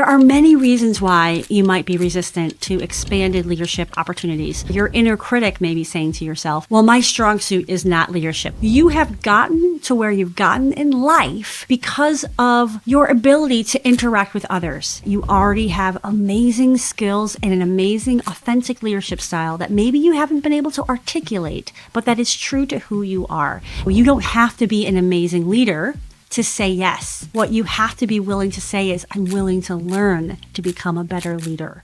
There are many reasons why you might be resistant to expanded leadership opportunities. Your inner critic may be saying to yourself, well, my strong suit is not leadership. You have gotten to where you've gotten in life because of your ability to interact with others. You already have amazing skills and an amazing, authentic leadership style that maybe you haven't been able to articulate, but that is true to who you are. You don't have to be an amazing leader to say yes. What you have to be willing to say is, I'm willing to learn to become a better leader.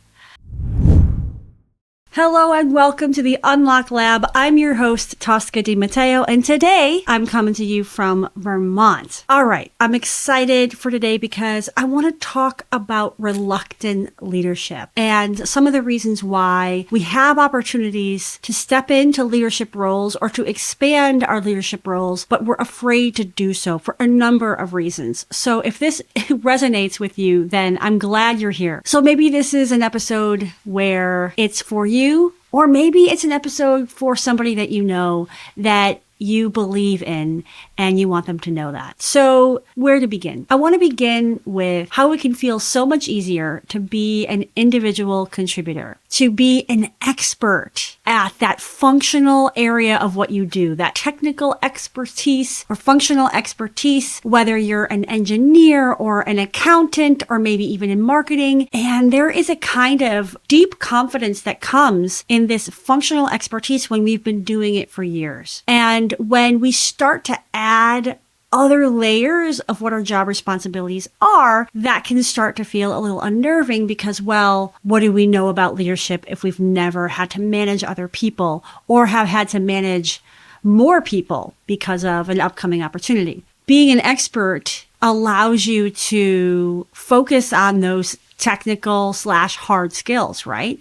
Hello and welcome to the Unlock Lab. I'm your host, Tosca DiMatteo, and today I'm coming to you from Vermont. All right, I'm excited for today because I want to talk about reluctant leadership and some of the reasons why we have opportunities to step into leadership roles or to expand our leadership roles, but we're afraid to do so for a number of reasons. So if this resonates with you, then I'm glad you're here. So maybe this is an episode where it's for you, or maybe it's an episode for somebody that you know that you believe in and you want them to know that. So where to begin? I want to begin with how it can feel so much easier to be an individual contributor, to be an expert at that functional area of what you do, that technical expertise or functional expertise, whether you're an engineer or an accountant or maybe even in marketing. And there is a kind of deep confidence that comes in this functional expertise when we've been doing it for years. And when we start to add other layers of what our job responsibilities are, that can start to feel a little unnerving because, well, what do we know about leadership if we've never had to manage other people or have had to manage more people because of an upcoming opportunity? Being an expert allows you to focus on those technical/hard skills, right?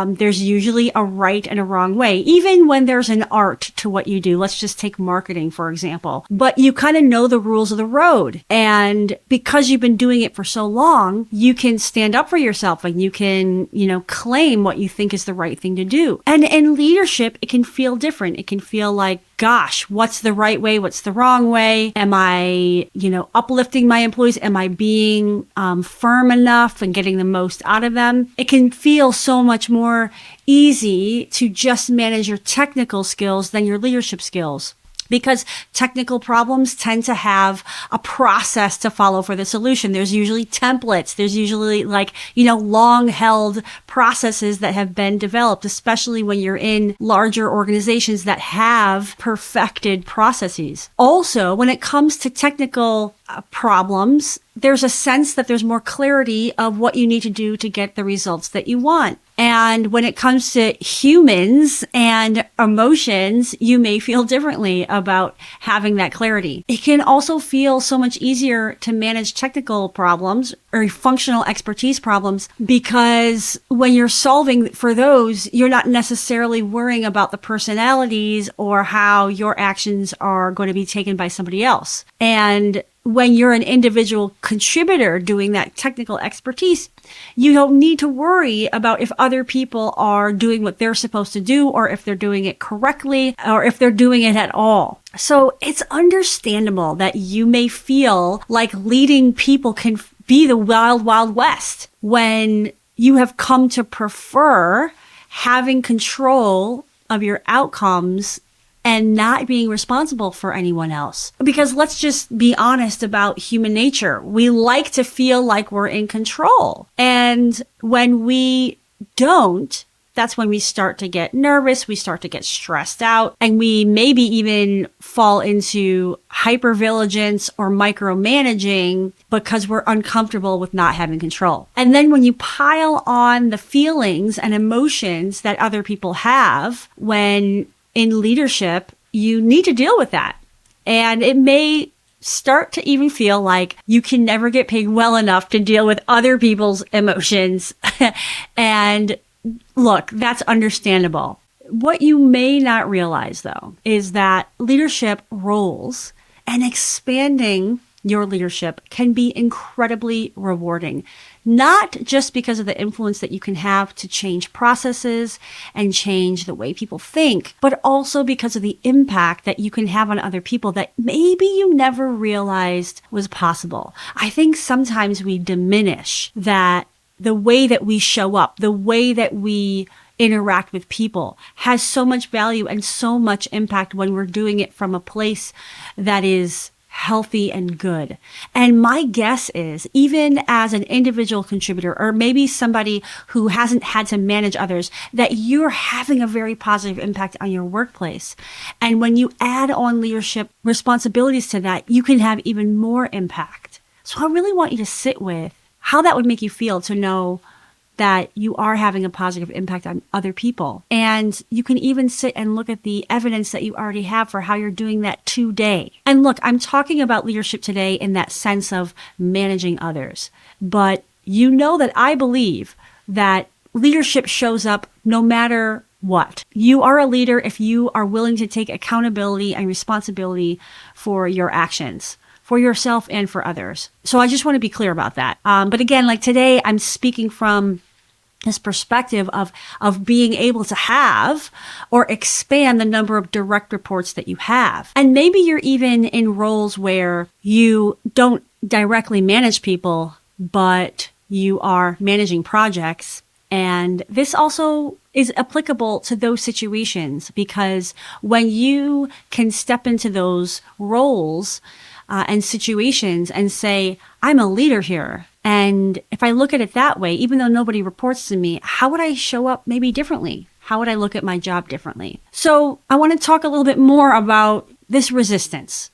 There's usually a right and a wrong way, even when there's an art to what you do. Let's just take marketing, for example. But you kind of know the rules of the road. And because you've been doing it for so long, you can stand up for yourself and you can, claim what you think is the right thing to do. And in leadership, it can feel different. It can feel like, gosh, what's the right way? What's the wrong way? Am I, uplifting my employees? Am I being firm enough and getting the most out of them? It can feel so much more easy to just manage your technical skills than your leadership skills. Because technical problems tend to have a process to follow for the solution. There's usually templates. There's usually long held processes that have been developed, especially when you're in larger organizations that have perfected processes. Also, when it comes to technical problems, there's a sense that there's more clarity of what you need to do to get the results that you want. And when it comes to humans and emotions, you may feel differently about having that clarity. It can also feel so much easier to manage technical problems or functional expertise problems because when you're solving for those, you're not necessarily worrying about the personalities or how your actions are going to be taken by somebody else. And when you're an individual contributor doing that technical expertise, you don't need to worry about if other people are doing what they're supposed to do or if they're doing it correctly or if they're doing it at all. So it's understandable that you may feel like leading people can be the wild, wild west when you have come to prefer having control of your outcomes and not being responsible for anyone else. Because let's just be honest about human nature. We like to feel like we're in control. And when we don't, that's when we start to get nervous, we start to get stressed out, and we maybe even fall into hypervigilance or micromanaging because we're uncomfortable with not having control. And then when you pile on the feelings and emotions that other people have when in leadership, you need to deal with that. And it may start to even feel like you can never get paid well enough to deal with other people's emotions. And look, that's understandable. What you may not realize, though, is that leadership roles and expanding your leadership can be incredibly rewarding, not just because of the influence that you can have to change processes and change the way people think, but also because of the impact that you can have on other people that maybe you never realized was possible. I think sometimes we diminish that the way that we show up, the way that we interact with people has so much value and so much impact when we're doing it from a place that is healthy and good. And my guess is, even as an individual contributor, or maybe somebody who hasn't had to manage others, that you're having a very positive impact on your workplace. And when you add on leadership responsibilities to that, you can have even more impact. So I really want you to sit with how that would make you feel to know that you are having a positive impact on other people. And you can even sit and look at the evidence that you already have for how you're doing that today. And look, I'm talking about leadership today in that sense of managing others. But you know that I believe that leadership shows up no matter what. You are a leader if you are willing to take accountability and responsibility for your actions, for yourself and for others. So I just want to be clear about that. But again, like today, I'm speaking from this perspective of being able to have or expand the number of direct reports that you have. And maybe you're even in roles where you don't directly manage people, but you are managing projects. And this also is applicable to those situations, because when you can step into those roles and situations and say, I'm a leader here. And if I look at it that way, even though nobody reports to me, how would I show up maybe differently? How would I look at my job differently? So I want to talk a little bit more about this resistance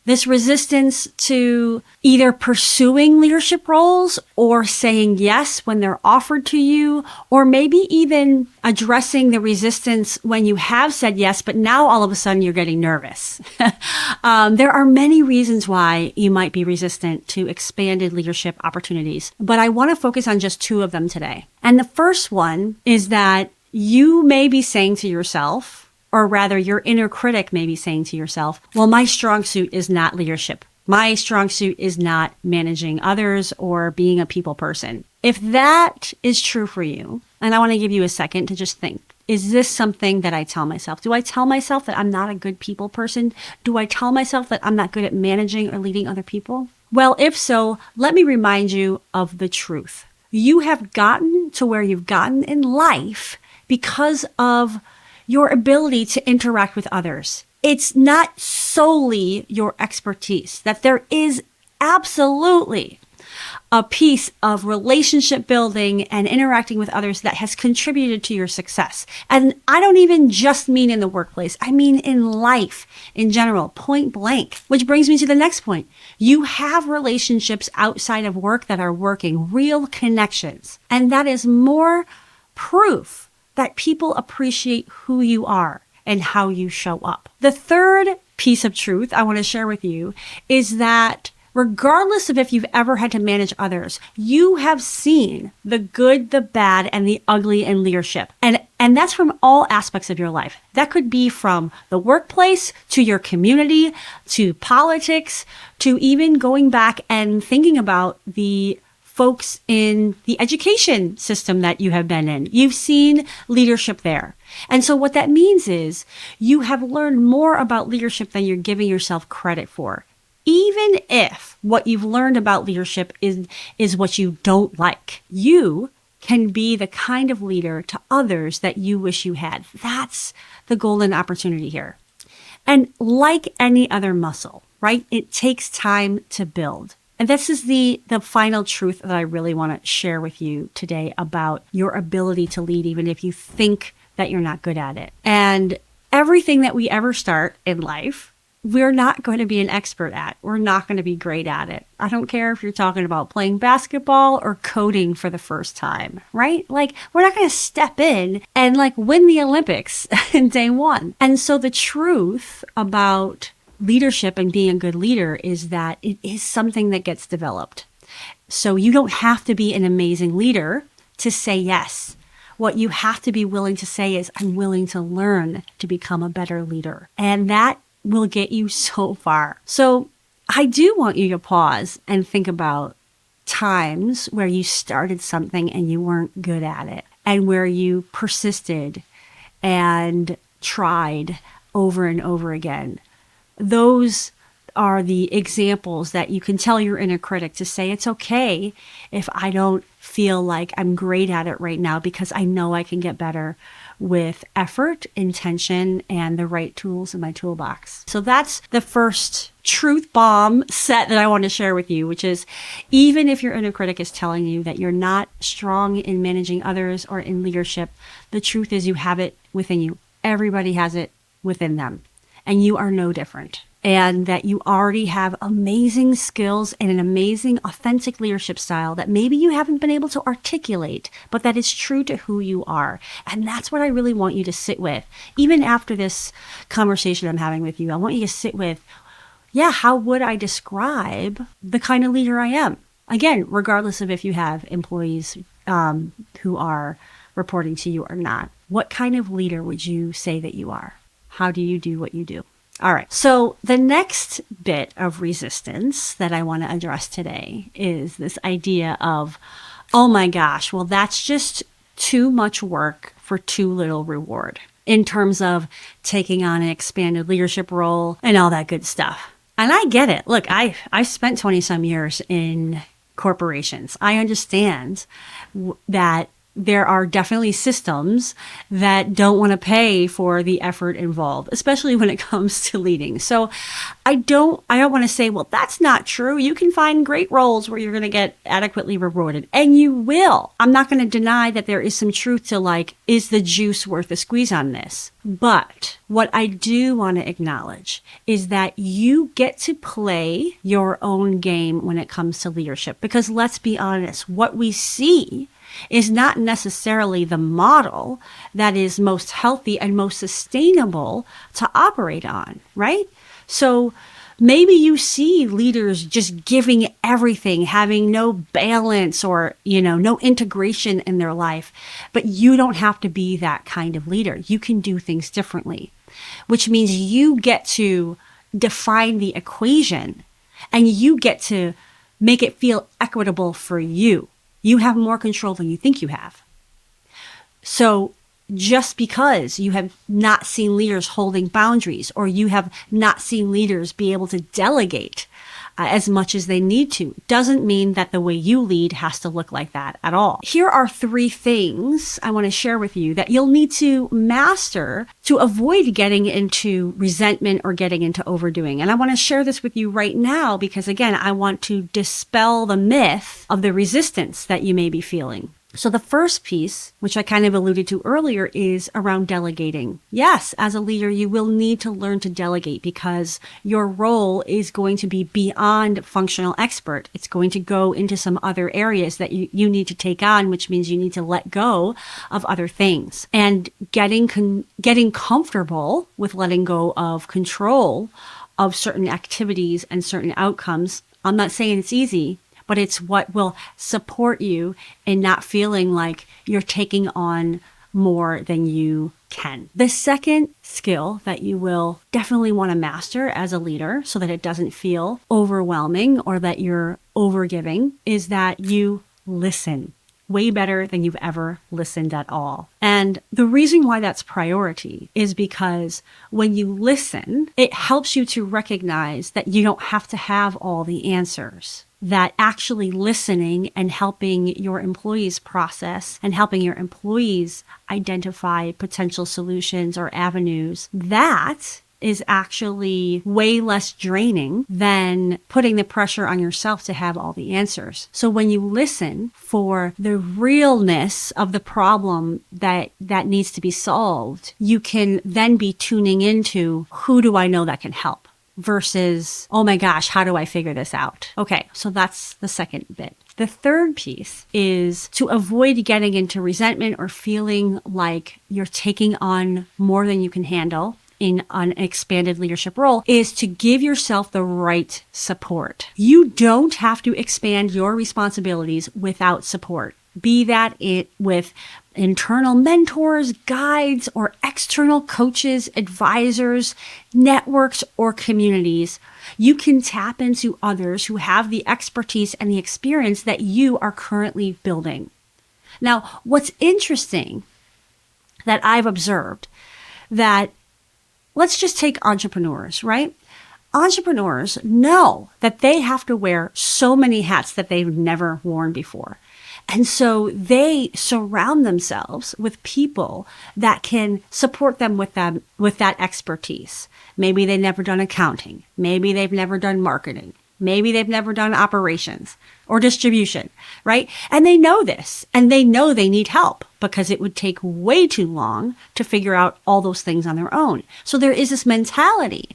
to either pursuing leadership roles or saying yes when they're offered to you, or maybe even addressing the resistance when you have said yes, but now all of a sudden you're getting nervous. There are many reasons why you might be resistant to expanded leadership opportunities, but I want to focus on just two of them today. And the first one is that you may be saying to yourself, or rather your inner critic may be saying to yourself, well, my strong suit is not leadership. My strong suit is not managing others or being a people person. If that is true for you, and I want to give you a second to just think, is this something that I tell myself? Do I tell myself that I'm not a good people person? Do I tell myself that I'm not good at managing or leading other people? Well, if so, let me remind you of the truth. You have gotten to where you've gotten in life because of your ability to interact with others. It's not solely your expertise, that there is absolutely a piece of relationship building and interacting with others that has contributed to your success. And I don't even just mean in the workplace. I mean in life in general, point blank. Which brings me to the next point. You have relationships outside of work that are working, real connections. And that is more proof that people appreciate who you are and how you show up. The third piece of truth I want to share with you is that regardless of if you've ever had to manage others, you have seen the good, the bad, and the ugly in leadership. And that's from all aspects of your life. That could be from the workplace to your community, to politics, to even going back and thinking about the folks in the education system that you have been in. You've seen leadership there. And so what that means is you have learned more about leadership than you're giving yourself credit for. Even if what you've learned about leadership is what you don't like, you can be the kind of leader to others that you wish you had. That's the golden opportunity here. And like any other muscle, right? It takes time to build. And this is the final truth that I really want to share with you today about your ability to lead, even if you think that you're not good at it. And everything that we ever start in life, we're not going to be an expert at. We're not going to be great at it. I don't care if you're talking about playing basketball or coding for the first time, right? Like, we're not going to step in and win the Olympics in day one. And so the truth about leadership and being a good leader is that it is something that gets developed. So you don't have to be an amazing leader to say yes. What you have to be willing to say is, I'm willing to learn to become a better leader. And that will get you so far. So I do want you to pause and think about times where you started something and you weren't good at it, and where you persisted and tried over and over again. Those are the examples that you can tell your inner critic to say, it's okay if I don't feel like I'm great at it right now, because I know I can get better with effort, intention, and the right tools in my toolbox. So that's the first truth bomb set that I want to share with you, which is, even if your inner critic is telling you that you're not strong in managing others or in leadership, the truth is you have it within you. Everybody has it within them, and you are no different. And that you already have amazing skills and an amazing authentic leadership style that maybe you haven't been able to articulate, but that is true to who you are. And that's what I really want you to sit with. Even after this conversation I'm having with you, I want you to sit with, how would I describe the kind of leader I am? Again, regardless of if you have employees who are reporting to you or not, what kind of leader would you say that you are? How do you do what you do? All right. So the next bit of resistance that I want to address today is this idea of, oh my gosh, well, that's just too much work for too little reward in terms of taking on an expanded leadership role and all that good stuff. And I get it. Look, I spent 20 some years in corporations. I understand that there are definitely systems that don't want to pay for the effort involved, especially when it comes to leading. So I don't want to say, well, that's not true. You can find great roles where you're going to get adequately rewarded, and you will. I'm not going to deny that there is some truth to, like, is the juice worth the squeeze on this? But what I do want to acknowledge is that you get to play your own game when it comes to leadership, because let's be honest, what we see is not necessarily the model that is most healthy and most sustainable to operate on, right? So maybe you see leaders just giving everything, having no balance or, no integration in their life, but you don't have to be that kind of leader. You can do things differently, which means you get to define the equation and you get to make it feel equitable for you. You have more control than you think you have. So just because you have not seen leaders holding boundaries, or you have not seen leaders be able to delegate as much as they need to, doesn't mean that the way you lead has to look like that at all. Here are 3 things I want to share with you that you'll need to master to avoid getting into resentment or getting into overdoing. And I want to share this with you right now because, again, I want to dispel the myth of the resistance that you may be feeling. So the first piece, which I kind of alluded to earlier, is around delegating. Yes, as a leader, you will need to learn to delegate because your role is going to be beyond functional expert. It's going to go into some other areas that you need to take on, which means you need to let go of other things. And getting comfortable with letting go of control of certain activities and certain outcomes. I'm not saying it's easy, but it's what will support you in not feeling like you're taking on more than you can. The second skill that you will definitely want to master as a leader so that it doesn't feel overwhelming or that you're overgiving is that you listen way better than you've ever listened at all. And the reason why that's priority is because when you listen, it helps you to recognize that you don't have to have all the answers. That actually listening and helping your employees process and helping your employees identify potential solutions or avenues, that is actually way less draining than putting the pressure on yourself to have all the answers. So when you listen for the realness of the problem that needs to be solved, you can then be tuning into who do I know that can help versus, oh my gosh, how do I figure this out? Okay, so that's the second bit. The third piece is to avoid getting into resentment or feeling like you're taking on more than you can handle in an expanded leadership role is to give yourself the right support. You don't have to expand your responsibilities without support. Be that it with internal mentors, guides, or external coaches, advisors, networks, or communities, you can tap into others who have the expertise and the experience that you are currently building. Now, what's interesting that I've observed that let's just take entrepreneurs, right? Entrepreneurs know that they have to wear so many hats that they've never worn before. And so they surround themselves with people that can support them with that expertise. Maybe they've never done accounting. Maybe they've never done marketing. Maybe they've never done operations or distribution, right? And they know this, and they know they need help because it would take way too long to figure out all those things on their own. So there is this mentality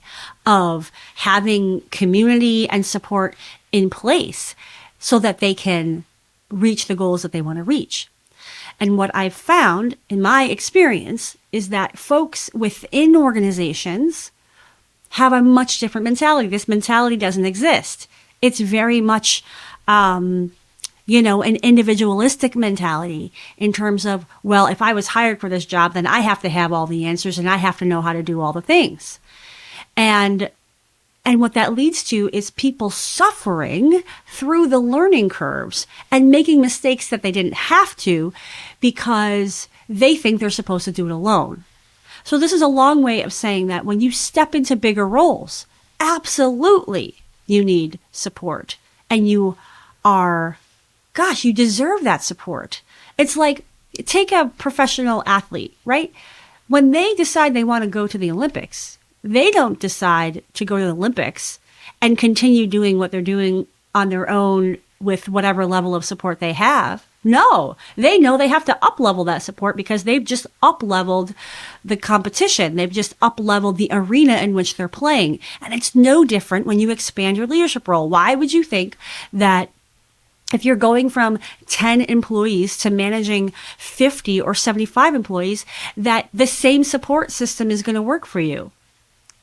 of having community and support in place so that they can reach the goals that they want to reach. And what I've found in my experience is that folks within organizations have a much different mentality. This mentality doesn't exist. It's very much, an individualistic mentality in terms of, well, if I was hired for this job, then I have to have all the answers and I have to know how to do all the things. And what that leads to is people suffering through the learning curves and making mistakes that they didn't have to because they think they're supposed to do it alone. So this is a long way of saying that when you step into bigger roles, absolutely you need support. And you deserve that support. It's like, take a professional athlete, right? When they decide they want to go to the Olympics, they don't decide to go to the Olympics and continue doing what they're doing on their own with whatever level of support they have. No, they know they have to up-level that support because they've just up-leveled the competition. They've just up-leveled the arena in which they're playing. And it's no different when you expand your leadership role. Why would you think that if you're going from 10 employees to managing 50 or 75 employees, that the same support system is going to work for you?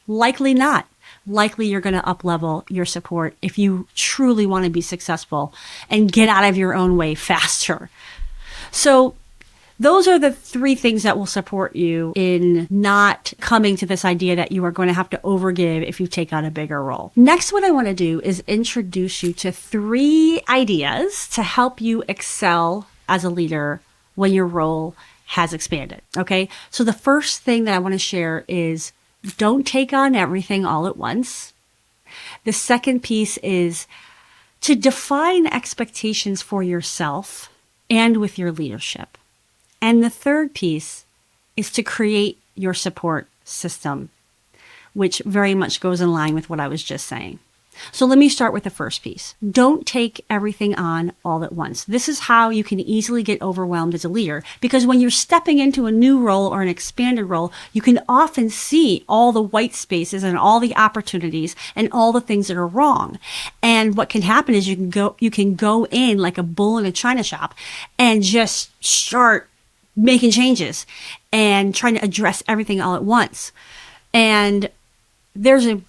Likely not. Likely you're going to up-level your support if you truly want to be successful and get out of your own way faster. So those are the three things that will support you in not coming to this idea that you are going to have to overgive if you take on a bigger role. Next, what I want to do is introduce you to 3 ideas to help you excel as a leader when your role has expanded. Okay. So the first thing that I want to share is don't take on everything all at once. The second piece is to define expectations for yourself and with your leadership. And the third piece is to create your support system, which very much goes in line with what I was just saying. So let me start with the first piece. Don't take everything on all at once. This is how you can easily get overwhelmed as a leader, because when you're stepping into a new role or an expanded role, you can often see all the white spaces and all the opportunities and all the things that are wrong. And what can happen is you can go in like a bull in a china shop and just start making changes and trying to address everything all at once. And there's an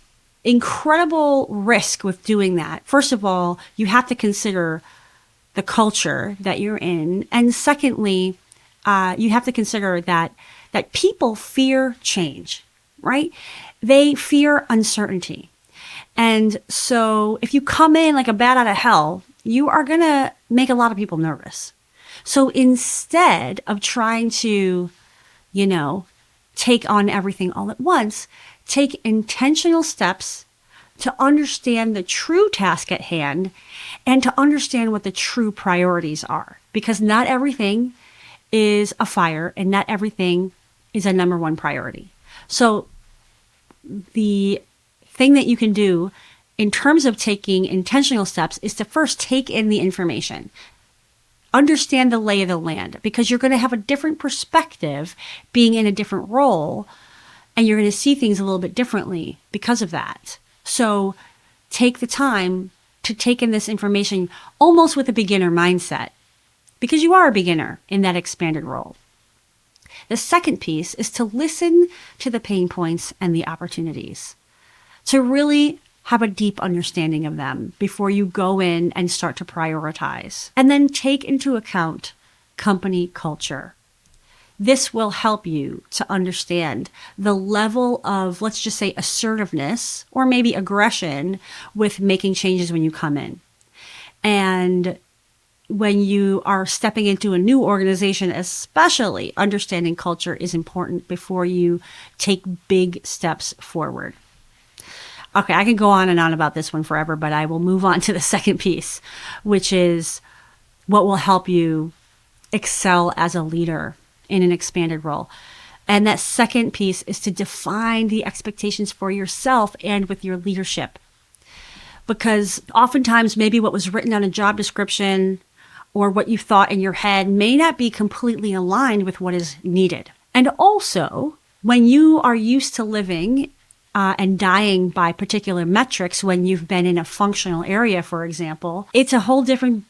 incredible risk with doing that. First of all, you have to consider the culture that you're in. And secondly, you have to consider that people fear change, right? They fear uncertainty. And so if you come in like a bat out of hell, you are going to make a lot of people nervous. So instead of trying to, take on everything all at once, take intentional steps to understand the true task at hand and to understand what the true priorities are. Because not everything is a fire and not everything is a number one priority. So the thing that you can do in terms of taking intentional steps is to first take in the information. Understand the lay of the land, because you're going to have a different perspective being in a different role, and you're going to see things a little bit differently because of that. So take the time to take in this information almost with a beginner mindset, because you are a beginner in that expanded role. The second piece is to listen to the pain points and the opportunities, to really have a deep understanding of them before you go in and start to prioritize. And then take into account company culture. This will help you to understand the level of, let's just say, assertiveness or maybe aggression with making changes when you come in. And when you are stepping into a new organization, especially, understanding culture is important before you take big steps forward. Okay, I can go on and on about this one forever, but I will move on to the second piece, which is what will help you excel as a leader in an expanded role. And that second piece is to define the expectations for yourself and with your leadership. Because oftentimes maybe what was written on a job description or what you thought in your head may not be completely aligned with what is needed. And also, when you are used to living and dying by particular metrics, when you've been in a functional area, for example, it's a whole different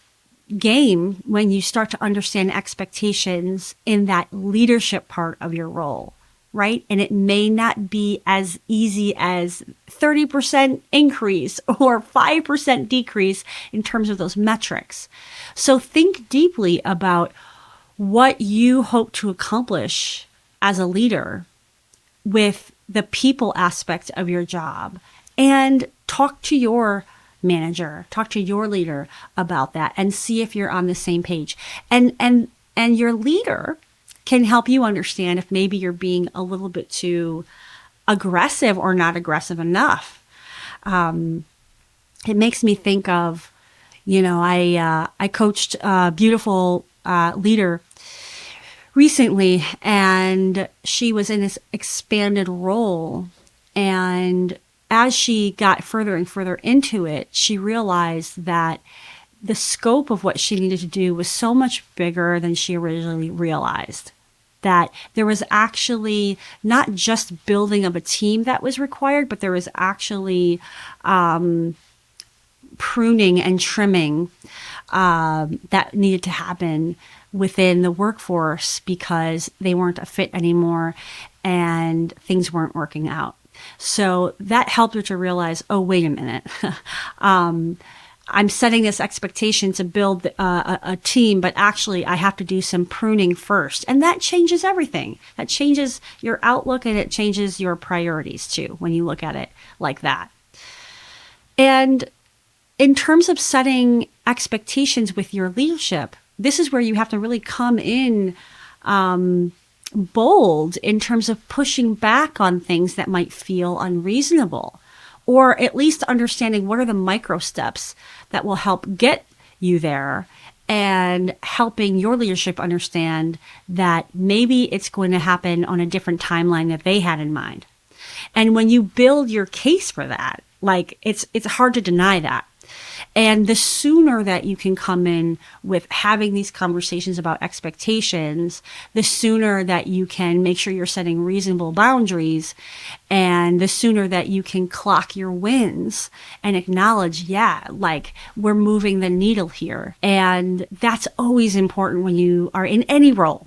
game when you start to understand expectations in that leadership part of your role, right? And it may not be as easy as 30% increase or 5% decrease in terms of those metrics. So think deeply about what you hope to accomplish as a leader with the people aspect of your job, and talk to your manager, talk to your leader about that and see if you're on the same page. And your leader can help you understand if maybe you're being a little bit too aggressive or not aggressive enough. It makes me think of, I coached a beautiful leader recently, and she was in this expanded role. And as she got further and further into it, she realized that the scope of what she needed to do was so much bigger than she originally realized. That there was actually not just building of a team that was required, but there was actually pruning and trimming that needed to happen within the workforce because they weren't a fit anymore and things weren't working out. So that helped her to realize, oh, wait a minute. I'm setting this expectation to build a team, but actually I have to do some pruning first. And that changes everything. That changes your outlook, and it changes your priorities too when you look at it like that. And in terms of setting expectations with your leadership, this is where you have to really come in bold in terms of pushing back on things that might feel unreasonable, or at least understanding what are the micro steps that will help get you there, and helping your leadership understand that maybe it's going to happen on a different timeline that they had in mind. And when you build your case for that, it's hard to deny that. And the sooner that you can come in with having these conversations about expectations, the sooner that you can make sure you're setting reasonable boundaries, and the sooner that you can clock your wins and acknowledge, we're moving the needle here. And that's always important when you are in any role,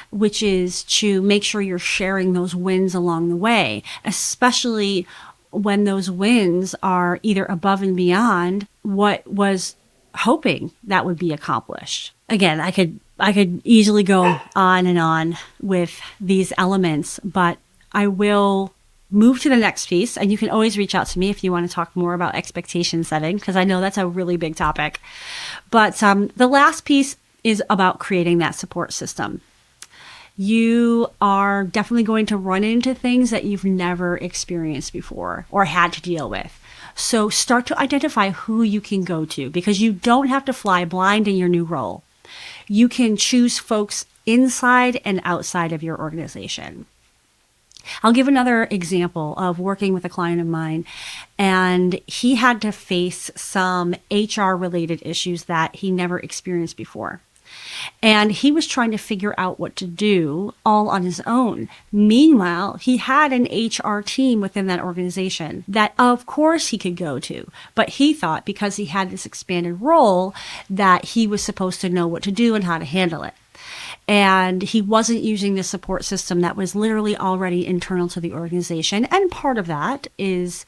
which is to make sure you're sharing those wins along the way, especially when those wins are either above and beyond what was hoping that would be accomplished. Again, I could easily go on and on with these elements, but I will move to the next piece, and you can always reach out to me if you want to talk more about expectation setting, because I know that's a really big topic. But the last piece is about creating that support system. You are definitely going to run into things that you've never experienced before or had to deal with. So start to identify who you can go to, because you don't have to fly blind in your new role. You can choose folks inside and outside of your organization. I'll give another example of working with a client of mine, and he had to face some HR related issues that he never experienced before. And he was trying to figure out what to do all on his own. Meanwhile, he had an HR team within that organization that, of course, he could go to. But he thought because he had this expanded role that he was supposed to know what to do and how to handle it. And he wasn't using the support system that was literally already internal to the organization. And part of that is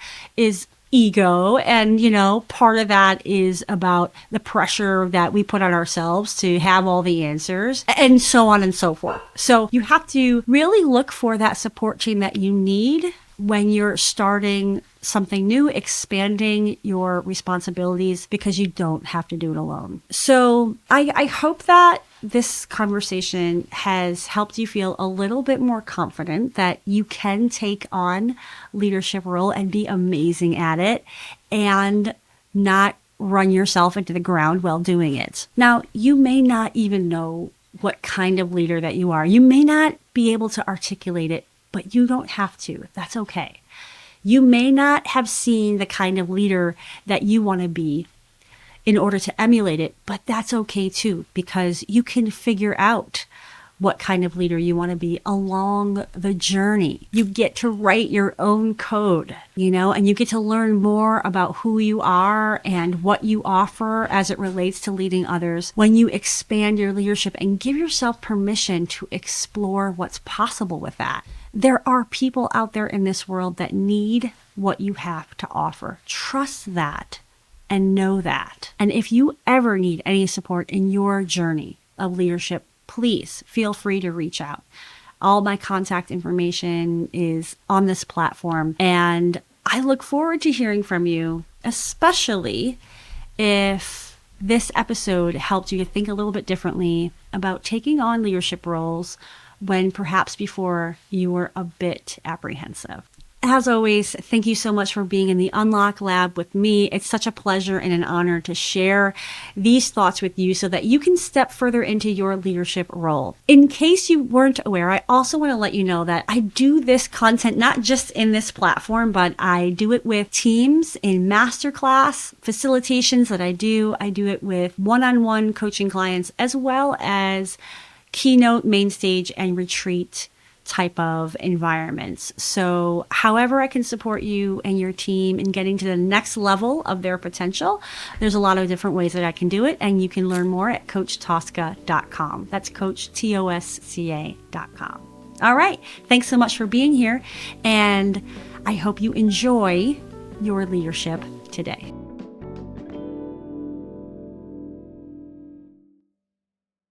ego. And, part of that is about the pressure that we put on ourselves to have all the answers and so on and so forth. So you have to really look for that support team that you need when you're starting something new, expanding your responsibilities, because you don't have to do it alone. So I hope that this conversation has helped you feel a little bit more confident that you can take on leadership role and be amazing at it and not run yourself into the ground while doing it. Now, you may not even know what kind of leader that you are. You may not be able to articulate it, but you don't have to. That's okay. You may not have seen the kind of leader that you want to be in order to emulate it, but that's okay too, because you can figure out what kind of leader you want to be along the journey. You get to write your own code, and you get to learn more about who you are and what you offer as it relates to leading others when you expand your leadership and give yourself permission to explore what's possible with that. There are people out there in this world that need what you have to offer. Trust that and know that. And if you ever need any support in your journey of leadership, please feel free to reach out. All my contact information is on this platform, and I look forward to hearing from you, especially if this episode helped you to think a little bit differently about taking on leadership roles when perhaps before you were a bit apprehensive. As always, thank you so much for being in the Unlock Lab with me. It's such a pleasure and an honor to share these thoughts with you so that you can step further into your leadership role. In case you weren't aware, I also want to let you know that I do this content not just in this platform, but I do it with teams in masterclass facilitations that I do. I do it with one-on-one coaching clients, as well as keynote, main stage, and retreat type of environments. So however I can support you and your team in getting to the next level of their potential, there's a lot of different ways that I can do it, and you can learn more at CoachTosca.com. That's CoachTosca.com. All right. Thanks so much for being here, and I hope you enjoy your leadership today.